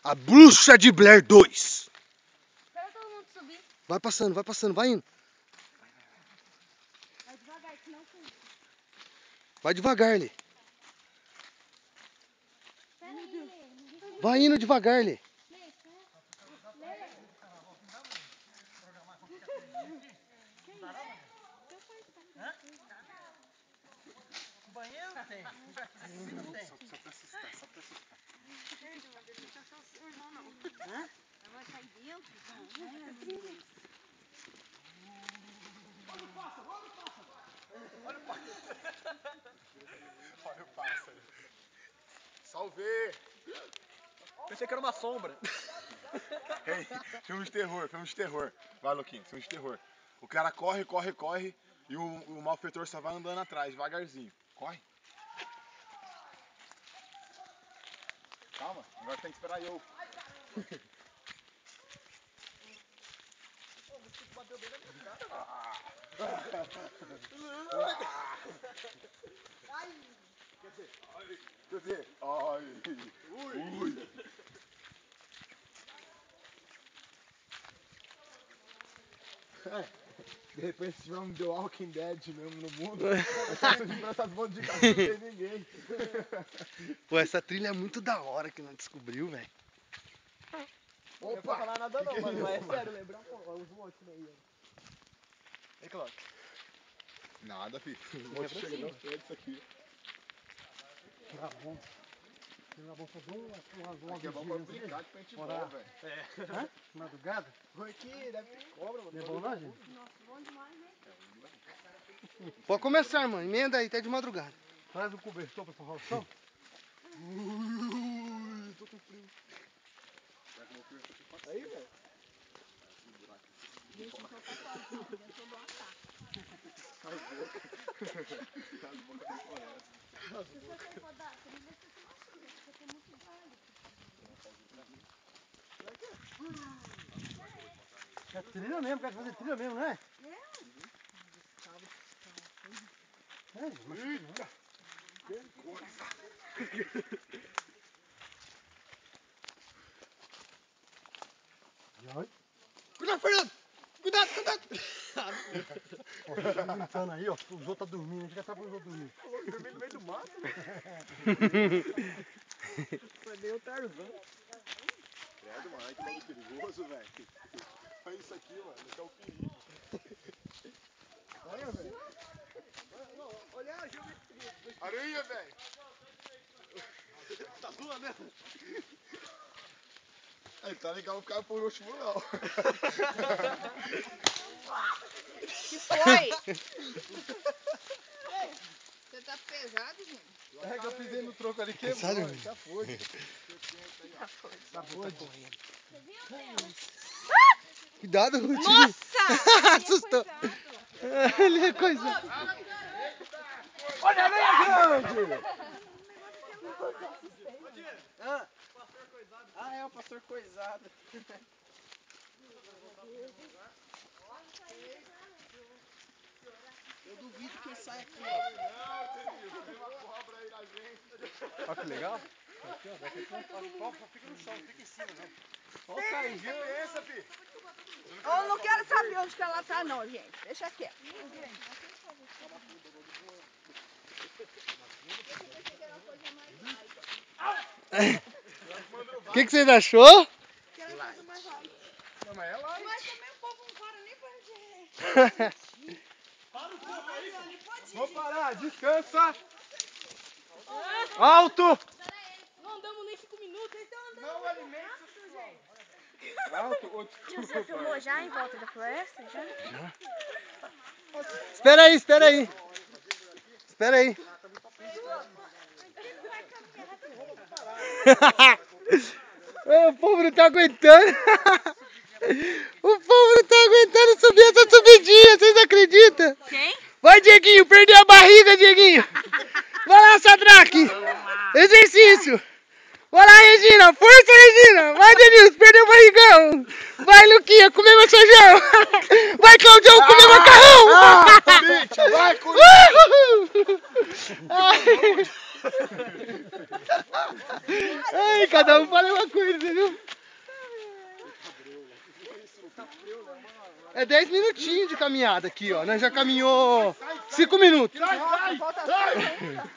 A Bruxa de Blair 2. Espera todo mundo subir. Vai passando, vai indo. Vai devagar, senão cansa. Vai devagar, Lê. Espera aí. Vai indo devagar, Lê. Banheiro tem. Piscina tem. Só pra assustar, só pra assustar. Deixa eu só seu irmão não. Hã? Vai cair dentro? Olha o pássaro! Olha o pássaro. Salvei! Pensei que era uma sombra. Ei, filme de terror. Vai, Luquinho, filme de terror. O cara corre e o malfeitor só vai andando atrás, devagarzinho. Corre. Calma, agora tem que esperar eu. Bateu bem na minha cara. Quer dizer, ui. De repente, se tiver um The Walking Dead mesmo no mundo, essas lembranças vão de casa, não tem ninguém. Pô, essa trilha é muito da hora que nós descobriu, velho. Não vou falar nada não, mano, mas é sério, lembrar os montes aí, ó. Ei, Cláudio. Nada, filho. Vou te chegar no pé disso aqui. Será bom fazer uma Aqui é bom pra brincar de paintball, velho. Hã? Madrugada? Aqui deve ter cobra, mano. Não é bom não, gente? Nossa, bom demais, né? Pode começar, mano. Emenda aí, até de madrugada. Traz um cobertor pra forrar o chão. Tô com frio. Aí, velho. Deixa eu soltar sozinho, deixa eu dar um ataque. Se você for dar trilha, você se machuca, porque tem muito galho. É trilha mesmo, quer fazer trilha mesmo, não é? Eita! Que coisa! Cuidado, Fernando! Cuidado! Ó, tá gritando aí, ó. Os outros tá dormindo, a gente já tá com os outros dormindo. Dormir no meio do mato. Foi meio Tarzan. Credo, mano, que bagulho perigoso, velho. Olha isso aqui, mano, esse é o perigo. Olha, velho. Olha a geometria. Areia, velho. Tá zoando, né? Aí, tá legal o cara por último, não. Que foi? Você tá pesado, gente? É que eu pisei no tronco ali, quebrou. Sério, velho? Já foi. Tá correndo. Cuidado, Ruth. Nossa! Assustou. Ele é coisa. Olha a areia grande! Ah, ah, é o pastor coisado. Eu duvido que sai aqui, ó. Não, tem uma cobra aí na gente. Olha que legal. Aqui, ó, daqui só fica no chão, não fica em cima, não. Olha o Caio, viu? Pensa, fi. Eu não quero saber onde que ela tá, não, gente. Deixa quieto. O que vocês achou? Que era coisa mais light. Não, mas é lá. Mas também o povo não para nem pra gente. Para o povo aí, Ele pode vou parar, descansa. Alto! Não andamos nem 5 minutos, eles estão andando. Não alimente seus Gente. Alto, Você filmou já em volta da floresta? Já? Espera aí. Espera aí. O povo não tá aguentando. O povo não tá aguentando subir essa subidinha, vocês acreditam? Quem? Vai, Dieguinho, perdeu a barriga, Dieguinho. Vai lá, Sadraque. Exercício. Vai lá, Regina. Força, Regina. Vai, Denilson, perdeu o barrigão. Vai, Luquinha, comer meu feijão. Vai, Claudião, comer macarrão. Vai, Corinthians! Ei, cada um fala uma coisa, viu? É 10 minutinhos de caminhada aqui, ó. Nós já caminhou 5 minutos. Nossa, falta 5 ainda.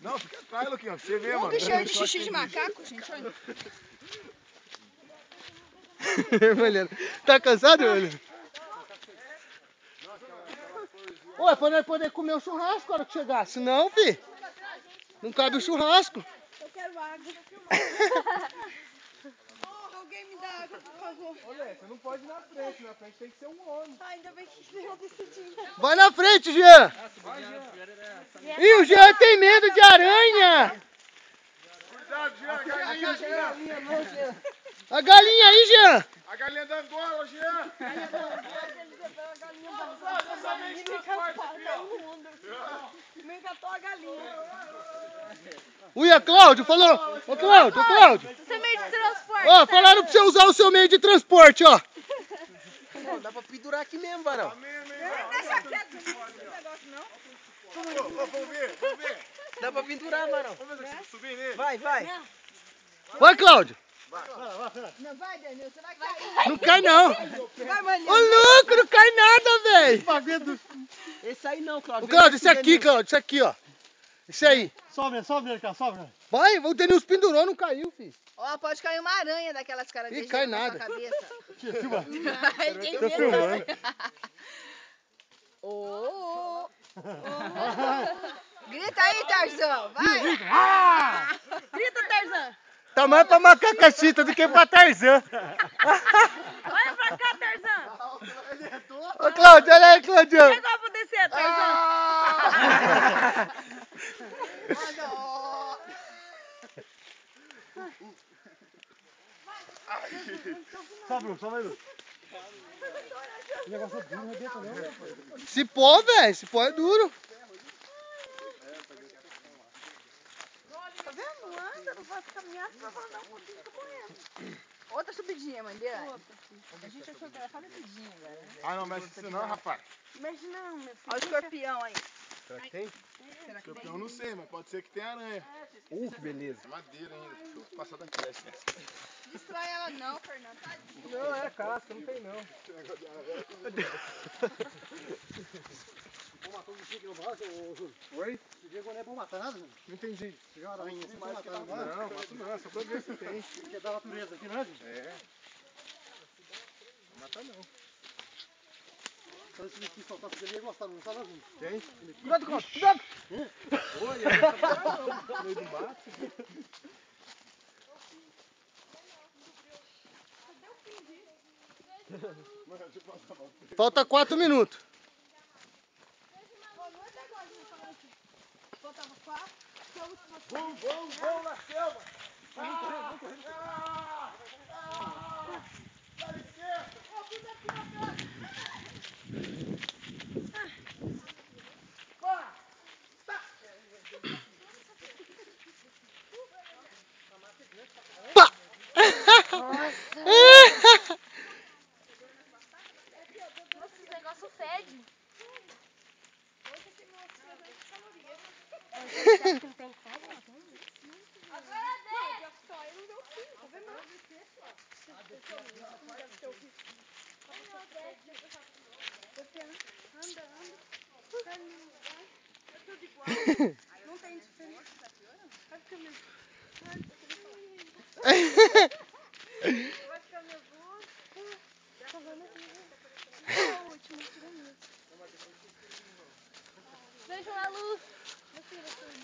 Não, fica atrás, Luquinha. Você vê, Um mano. bicho de xixi de macaco, gente. Olha. Olha, tá cansado, olha? Ué, pra nós poder comer o churrasco na hora que chegar. Senão, fi, não cabe o churrasco. Eu quero água. Alguém me dá água, por favor. Olha, você não pode ir na frente tem que ser um homem. Ainda bem que você já decidiu. Vai na frente, Jean. Ih, o Jean tem medo de aranha. Cuidado, Jean. A galinha, Jean. A galinha aí, Jean. A galinha da Angola, Jean. Me encantou a galinha. Uia, Cláudio falou. Ô, Cláudio, Você meio de transporte. Ó, falaram pra você usar o seu meio de transporte, ó. Não, dá pra pendurar aqui mesmo, varão. Deixa quieto, não tem negócio não. Vamos ver. Dá pra pendurar, varão. Vamos ver se subir nele. Vai. Vai, Cláudio. Não vai, Danilo, você vai cair. Não cai, não. Vai, Maninho. Ô, louco, não cai nada, velho. Esse aí não, Cláudio. Ô, Cláudio, esse aqui, Cláudio, esse aqui, ó. Esse aí. Sobe, cara, sobe. Vai, o Denilson pendurou, não caiu, filho. Ó, pode cair uma aranha daquelas caras Ih, de cai gelo na nada. sua cabeça. Filma. Ele tem Tô medo filmando. também. Ô. Grita aí, Tarzan. Vai. Grita, Tarzan. Tá mais pra macacacita do que pra Tarzan. Olha pra cá, Tarzan. Ô, Cláudio, olha aí, Cláudio. Chegou pra descer, Tarzan. Sobe aí, Lu. O negócio é duro, não arrebenta não. Cipó, velho, cipó é duro. Tá vendo? Não anda, não vai caminhar, só vai andar um pouquinho e fica morrendo. Outra subidinha, mãe dele. A gente achou que era só descidinha agora, né? Ah, não mexe isso não, rapaz. Mexe não, meu filho. Olha o escorpião aí. Será que tem? Será que Eu não sei, mas pode ser que tenha aranha. Que beleza. É madeira ainda. Deixa eu passar daqui, dá licença. destrói ela não, Fernando. Tadinho. Não, é casca, não tem não. Vou matar um bichinho aqui no barco, ô Júlio. Oi? Esse dia não é bom matar nada, Júlio. Não entendi. Se tiver uma aranha assim, não matar Não, nada. mato não. Só pra ver se tem. Porque é da natureza aqui, não é, Júlio? É. Não mata não. Então esse bicho soltar aqui, ele ia gostar, não sabe, Júlio? Tem? Cuidado, Cláudio, cuidado. Olha, no meio do mato. Falta 4 minutos. Faltava 4. Vamos na selva. Vamos correr. Dá licença. Pá! Nossa, esse negócio fede. Agora deu. Só eu não deu fim, tá vendo? É tudo igual. Não tem diferença. Vai ficar nervoso. Vai ficar nervoso. Tá vendo aqui? É o último, tira mesmo. Vejo a luz.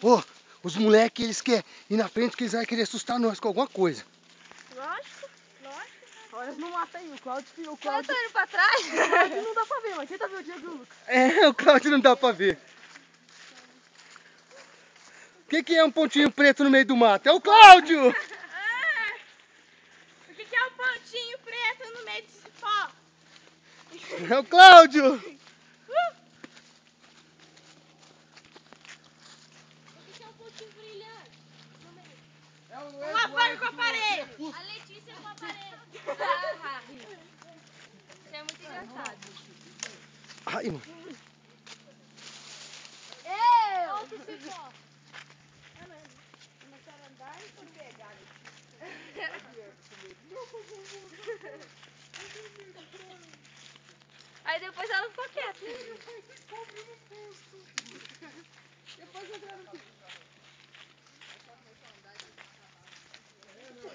Ô, os moleques, eles querem ir na frente porque eles vão querer assustar nós com alguma coisa. Lógico. Olha, não mata aí, o Cláudio. Eu tô indo pra trás. Não dá pra ver, mas quem tá vendo o Diego e o Lucas? É, o Cláudio não dá pra ver. O que é um pontinho preto no meio do mato? É o Cláudio! O que é um pontinho preto no meio de cipó? É o Cláudio! O que é um pontinho brilhante no meio? Um aparelho com aparelho. A Letícia com aparelho. Você é muito engraçado. Ai, mano. Começaram a andar e foram pegar. Aí depois ela ficou quieta. Depois entraram aqui.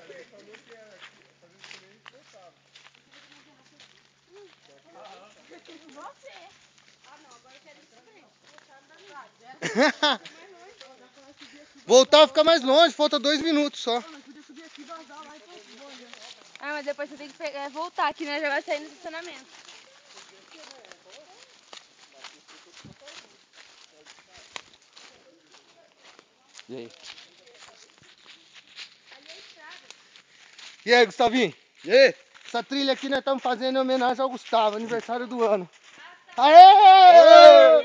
Ele falou que era fazendo isso também, a gente voltava. Você. Ah, não, agora eu quero isso diferente. Voltar fica mais longe, falta 2 minutos só. Ah, mas depois você tem que pegar, voltar aqui, né? Já vai sair no estacionamento. E aí? E aí, Gustavinho? E aí? Essa trilha aqui nós estamos fazendo em homenagem ao Gustavo, aniversário do ano. Aê!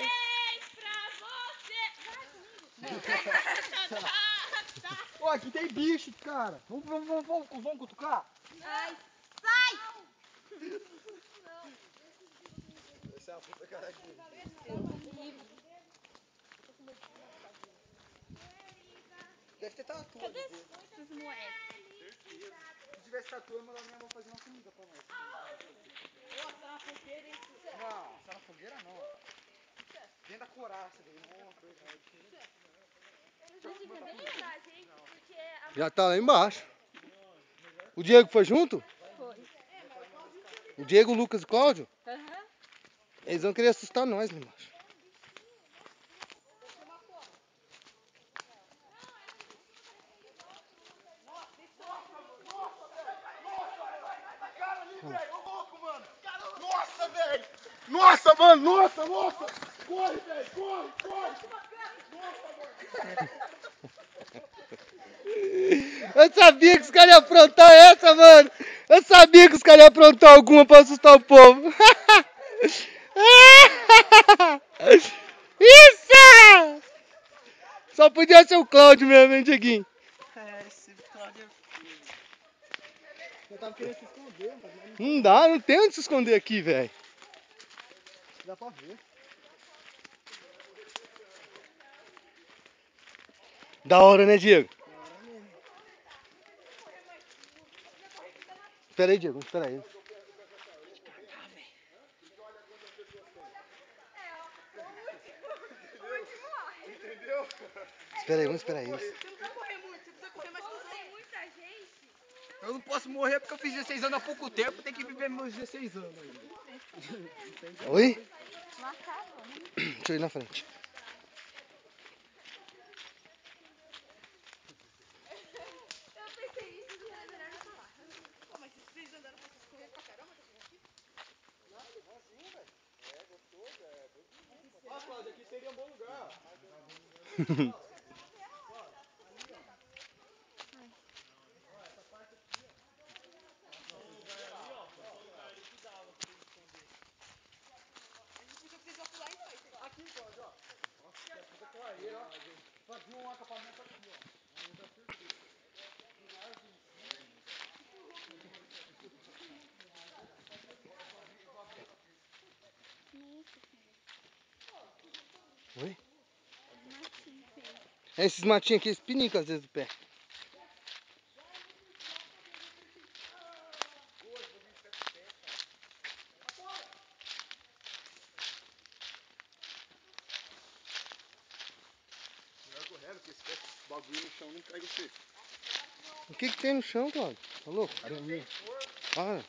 Ó, aqui tem bicho, cara. Vamos cutucar? Ai, sai! Essa é a puta cara aqui. Deve ter tatu. Cadê esses moleques? Se tivesse tatu, eu ia mandar minha avó fazer uma comida pra nós. Não, essa na fogueira não. Dentro da coraça, velho. Nossa, verdade. Eles não deviam nem mandar a gente, porque a Já tá lá embaixo. O Diego foi junto? foi. O Diego, o Lucas e o Cláudio? Aham. Eles vão querer assustar nós lá embaixo. Nossa, velho! Nossa, mano! Nossa, nossa! Corre, velho! Corre, corre! Eu sabia que os caras iam aprontar essa, mano. Eu sabia que os caras iam aprontar alguma pra assustar o povo. Isso! Só podia ser o Cláudio mesmo, hein, Dieguinho? É, esse Cláudio é foda. Eu tava querendo se esconder, mas Não dá, não tem onde se esconder aqui, velho. dá pra ver. Da hora, né, Diego? Espera aí, Diego, espera aí. Entendeu? Espera aí, vamos esperar aí. Você não precisa correr muito, você precisa correr mais que os outros. Tem muita gente. Eu não posso morrer porque eu fiz 16 anos há pouco tempo, tenho que viver meus 16 anos ainda. Oi? Não acaba, né? Deixa eu ir na frente. Eu pensei isso, mas é melhor não falar. Pô, mas vocês andaram pra vocês correr pra caramba, tá chegando aqui? Ó, Cláudio, aqui seria um bom lugar. Aqui, Cláudio, ó. Nossa, que puta clareira, ó. Fazia um acampamento aqui, ó. Um lugar perfeito. Oi? Esses matinhos aqui, eles pinicam às vezes do pé. Melhor correndo, porque se tivesse bagulho no chão não cai você. O que que tem no chão, Cláudio? Tá louco? Areninha. Para.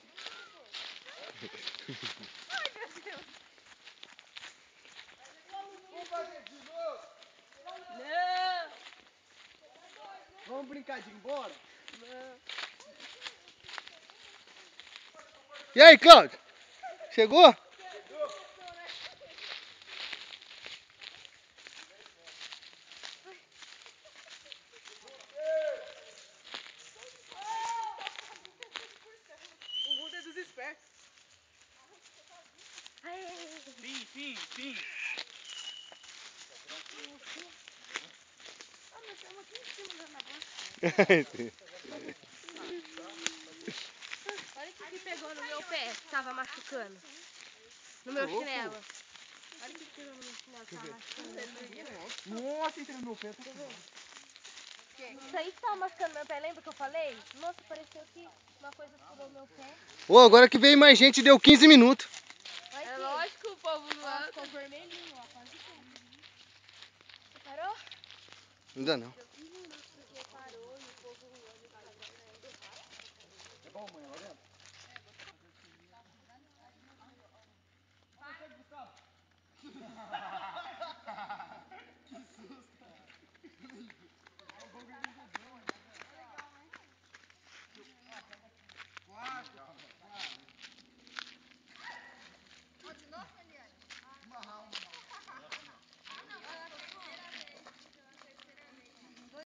Vamos fazer de novo? Não! Vamos brincar de ir embora? E aí, Cláudio? Chegou? O mundo é dos espertos. Fim. Ah, nós estamos aqui em cima da barra. Olha o que pegou no meu pé, que tava machucando. No meu chinelo. Olha o que tirou no meu chinelo. Tá machucando meu pé. Nossa, entra no meu pé. Isso aí que tava machucando meu pé, lembra que eu falei? Nossa, pareceu que uma coisa furou meu pé. Ô, agora que veio mais gente, deu 15 minutos. É lógico, o povo não ficou vermelhinho, ó, quase tudo. Parou? Ainda não.